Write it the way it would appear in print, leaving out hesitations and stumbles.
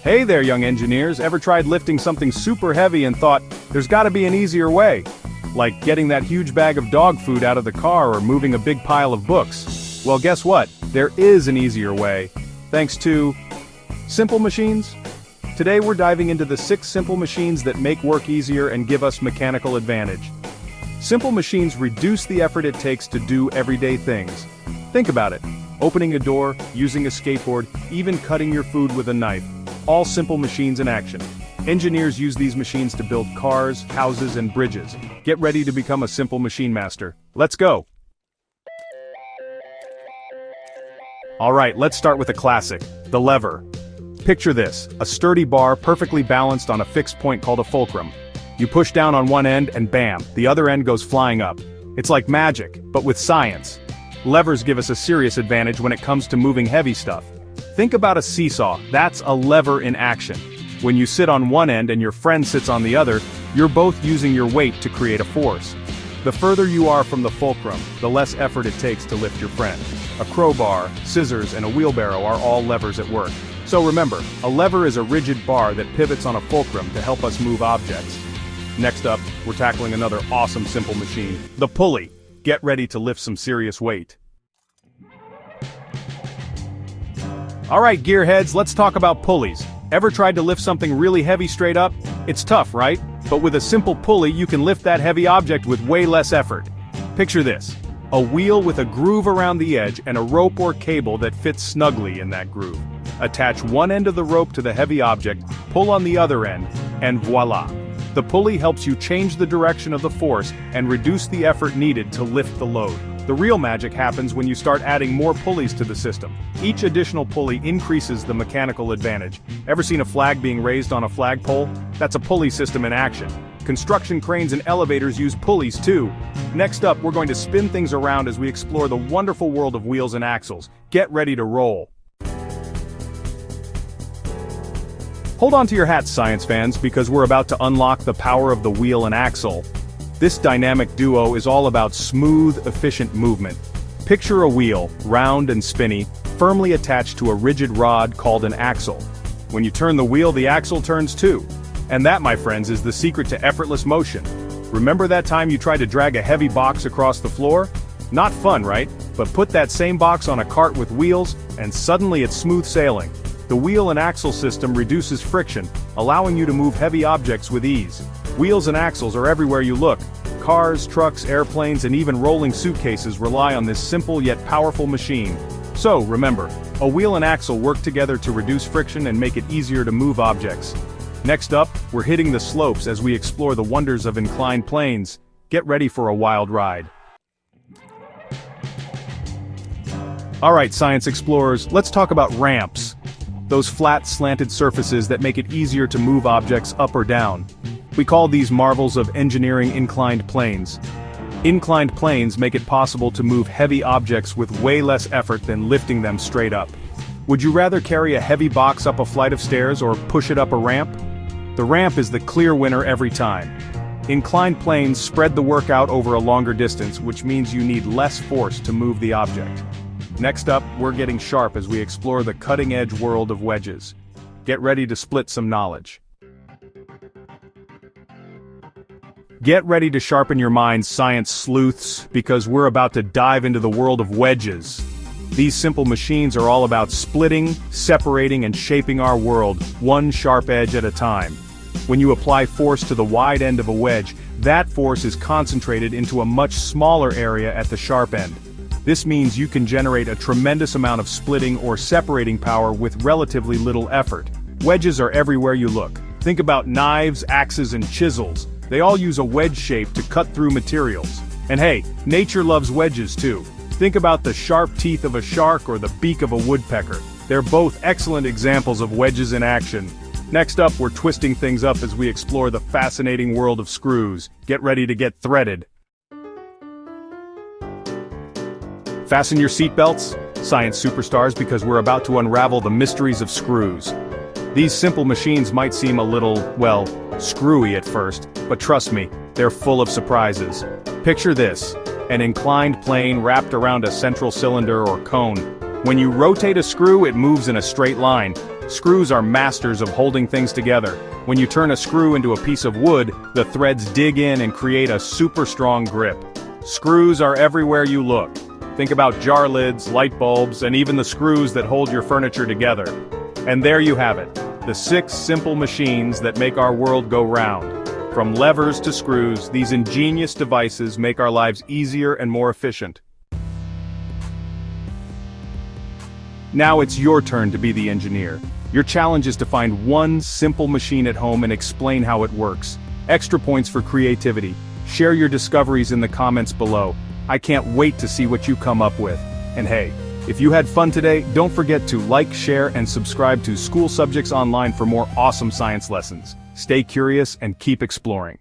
Hey there, young engineers, ever tried lifting something super heavy and thought, there's gotta be an easier way? Like getting that huge bag of dog food out of the car or moving a big pile of books. Well, guess what? There is an easier way. Thanks to simple machines. Today we're diving into the 6 simple machines that make work easier and give us mechanical advantage. Simple machines reduce the effort it takes to do everyday things. Think about it. Opening a door, using a skateboard, even cutting your food with a knife. All simple machines in action. Engineers use these machines to build cars, houses, and bridges. Get ready to become a simple machine master. Let's go! Alright, let's start with a classic, the lever. Picture this, a sturdy bar perfectly balanced on a fixed point called a fulcrum. You push down on one end and bam, the other end goes flying up. It's like magic, but with science. Levers give us a serious advantage when it comes to moving heavy stuff. Think about a seesaw, that's a lever in action. When you sit on one end and your friend sits on the other, you're both using your weight to create a force. The further you are from the fulcrum, the less effort it takes to lift your friend. A crowbar, scissors, and a wheelbarrow are all levers at work. So remember, a lever is a rigid bar that pivots on a fulcrum to help us move objects. Next up, we're tackling another awesome simple machine, the pulley. Get ready to lift some serious weight. Alright gearheads, let's talk about pulleys. Ever tried to lift something really heavy straight up? It's tough, right? But with a simple pulley you can lift that heavy object with way less effort. Picture this. A wheel with a groove around the edge and a rope or cable that fits snugly in that groove. Attach one end of the rope to the heavy object, pull on the other end, and voila! The pulley helps you change the direction of the force and reduce the effort needed to lift the load. The real magic happens when you start adding more pulleys to the system. Each additional pulley increases the mechanical advantage. Ever seen a flag being raised on a flagpole? That's a pulley system in action. Construction cranes and elevators use pulleys too. Next up, we're going to spin things around as we explore the wonderful world of wheels and axles. Get ready to roll. Hold on to your hats, science fans, because we're about to unlock the power of the wheel and axle. This dynamic duo is all about smooth, efficient movement. Picture a wheel, round and spinny, firmly attached to a rigid rod called an axle. When you turn the wheel, the axle turns too. And that, my friends, is the secret to effortless motion. Remember that time you tried to drag a heavy box across the floor? Not fun, right? But put that same box on a cart with wheels, and suddenly it's smooth sailing. The wheel and axle system reduces friction, allowing you to move heavy objects with ease. Wheels and axles are everywhere you look. Cars, trucks, airplanes, and even rolling suitcases rely on this simple yet powerful machine. So, remember, a wheel and axle work together to reduce friction and make it easier to move objects. Next up, we're hitting the slopes as we explore the wonders of inclined planes. Get ready for a wild ride. Alright, science explorers, let's talk about ramps. Those flat, slanted surfaces that make it easier to move objects up or down. We call these marvels of engineering inclined planes. Inclined planes make it possible to move heavy objects with way less effort than lifting them straight up. Would you rather carry a heavy box up a flight of stairs or push it up a ramp? The ramp is the clear winner every time. Inclined planes spread the work out over a longer distance, which means you need less force to move the object. Next up, we're getting sharp as we explore the cutting-edge world of wedges. Get ready to split some knowledge. Get ready to sharpen your minds, science sleuths, because we're about to dive into the world of wedges. These simple machines are all about splitting, separating, and shaping our world, one sharp edge at a time. When you apply force to the wide end of a wedge, that force is concentrated into a much smaller area at the sharp end. This means you can generate a tremendous amount of splitting or separating power with relatively little effort. Wedges are everywhere you look. Think about knives, axes, and chisels. They all use a wedge shape to cut through materials. And hey, nature loves wedges too. Think about the sharp teeth of a shark or the beak of a woodpecker. They're both excellent examples of wedges in action. Next up, we're twisting things up as we explore the fascinating world of screws. Get ready to get threaded. Fasten your seatbelts, science superstars, because we're about to unravel the mysteries of screws. These simple machines might seem a little, well, screwy at first, but trust me, they're full of surprises. Picture this, an inclined plane wrapped around a central cylinder or cone. When you rotate a screw, it moves in a straight line. Screws are masters of holding things together. When you turn a screw into a piece of wood, the threads dig in and create a super strong grip. Screws are everywhere you look. Think about jar lids, light bulbs, and even the screws that hold your furniture together. And there you have it, the 6 simple machines that make our world go round. From levers to screws, these ingenious devices make our lives easier and more efficient. Now it's your turn to be the engineer. Your challenge is to find one simple machine at home and explain how it works. Extra points for creativity. Share your discoveries in the comments below. I can't wait to see what you come up with. And hey, if you had fun today, don't forget to like, share, and subscribe to School Subjects Online for more awesome science lessons. Stay curious and keep exploring.